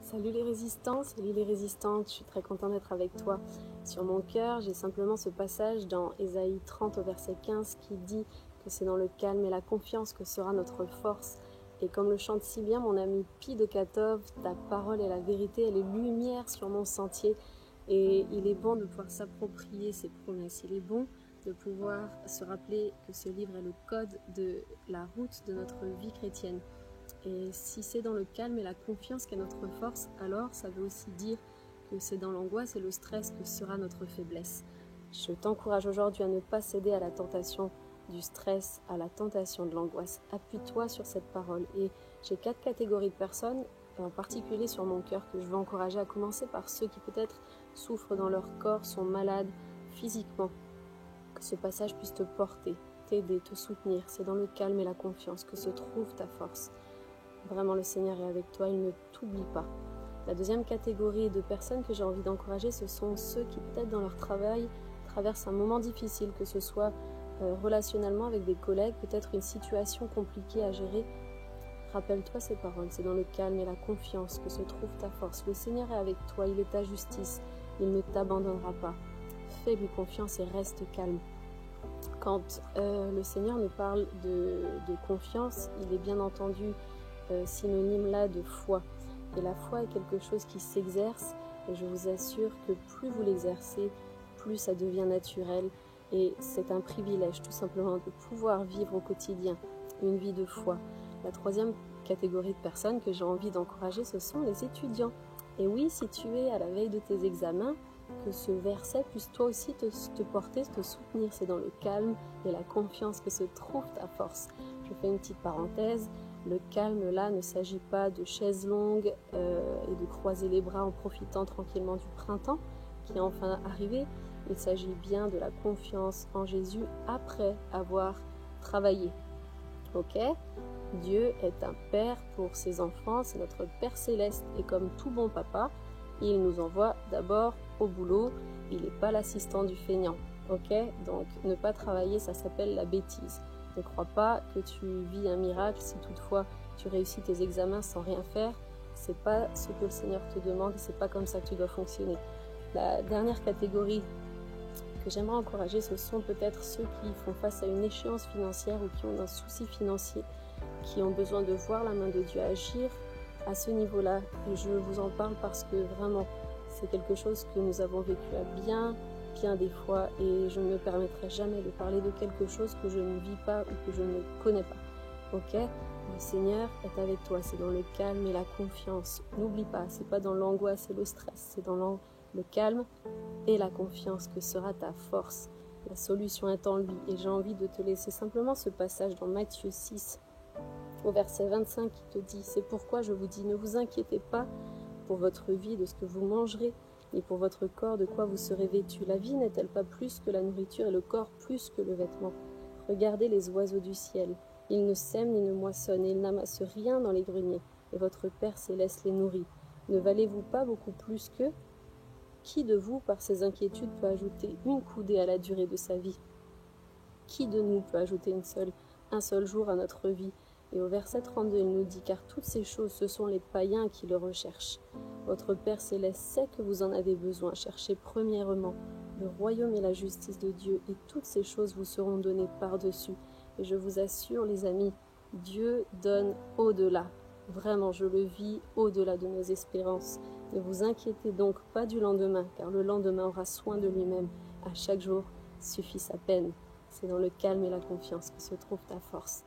Salut les résistants, salut les résistantes, je suis très contente d'être avec toi. Sur mon cœur, j'ai simplement ce passage dans Ésaïe 30 au verset 15 qui dit que c'est dans le calme et la confiance que sera notre force. Et comme le chante si bien mon ami Pi de Katov, ta parole est la vérité, elle est lumière sur mon sentier. Et il est bon de pouvoir s'approprier ces promesses, il est bon de pouvoir se rappeler que ce livre est le code de la route de notre vie chrétienne. Et si c'est dans le calme et la confiance qu'est notre force, alors ça veut aussi dire que c'est dans l'angoisse et le stress que sera notre faiblesse. Je t'encourage aujourd'hui à ne pas céder à la tentation du stress, à la tentation de l'angoisse. Appuie-toi sur cette parole. Et j'ai 4 catégories de personnes, en particulier sur mon cœur, que je veux encourager, à commencer par ceux qui peut-être souffrent dans leur corps, sont malades physiquement. Que ce passage puisse te porter, t'aider, te soutenir. C'est dans le calme et la confiance que se trouve ta force. Vraiment, le Seigneur est avec toi, il ne t'oublie pas. La deuxième catégorie de personnes que j'ai envie d'encourager, ce sont ceux qui, peut-être dans leur travail, traversent un moment difficile, que ce soit relationnellement avec des collègues, peut-être une situation compliquée à gérer. Rappelle-toi ces paroles, c'est dans le calme et la confiance que se trouve ta force. Le Seigneur est avec toi, il est ta justice, il ne t'abandonnera pas. Fais-lui confiance et reste calme. Quand le Seigneur nous parle de confiance, il est bien entendu synonyme là de foi. Et la foi est quelque chose qui s'exerce, et je vous assure que plus vous l'exercez, plus ça devient naturel, et c'est un privilège tout simplement de pouvoir vivre au quotidien une vie de foi. La troisième catégorie de personnes que j'ai envie d'encourager, ce sont les étudiants. Et oui, si tu es à la veille de tes examens, que ce verset puisse toi aussi te porter, te soutenir. C'est dans le calme et la confiance que se trouve ta force. Je fais une petite parenthèse. Le calme là ne s'agit pas de chaises longues et de croiser les bras en profitant tranquillement du printemps qui est enfin arrivé. Il s'agit bien de la confiance en Jésus après avoir travaillé. Ok ? Dieu est un père pour ses enfants, c'est notre Père céleste, et comme tout bon papa, il nous envoie d'abord au boulot. Il n'est pas l'assistant du feignant. Ok ? Donc ne pas travailler, ça s'appelle la bêtise. Ne crois pas que tu vis un miracle si toutefois tu réussis tes examens sans rien faire. C'est pas ce que le Seigneur te demande, c'est pas comme ça que tu dois fonctionner. La dernière catégorie que j'aimerais encourager, ce sont peut-être ceux qui font face à une échéance financière ou qui ont un souci financier, qui ont besoin de voir la main de Dieu agir à ce niveau-là. Et je vous en parle parce que vraiment, c'est quelque chose que nous avons vécu à bien des fois, et je ne me permettrai jamais de parler de quelque chose que je ne vis pas ou que je ne connais pas. Ok ? Le Seigneur est avec toi, c'est dans le calme et la confiance. N'oublie pas, c'est pas dans l'angoisse et le stress, c'est dans le calme et la confiance que sera ta force. La solution est en lui, et j'ai envie de te laisser simplement ce passage dans Matthieu 6 au verset 25 qui te dit: c'est pourquoi je vous dis, ne vous inquiétez pas pour votre vie de ce que vous mangerez, et pour votre corps de quoi vous serez vêtu. La vie n'est-elle pas plus que la nourriture, et le corps plus que le vêtement? Regardez les oiseaux du ciel, ils ne sèment ni ne moissonnent, et ils n'amassent rien dans les greniers, et votre Père céleste les nourrit. Ne valez-vous pas beaucoup plus qu'eux? Qui de vous, par ses inquiétudes, peut ajouter une coudée à la durée de sa vie? Qui de nous peut ajouter un seul jour à notre vie? Et au verset 32, il nous dit: car toutes ces choses, ce sont les païens qui le recherchent. Votre Père céleste sait que vous en avez besoin. Cherchez premièrement le royaume et la justice de Dieu, et toutes ces choses vous seront données par-dessus. Et je vous assure, les amis, Dieu donne au-delà. Vraiment, je le vis au-delà de nos espérances. Ne vous inquiétez donc pas du lendemain, car le lendemain aura soin de lui-même. À chaque jour suffit sa peine. C'est dans le calme et la confiance que se trouve ta force.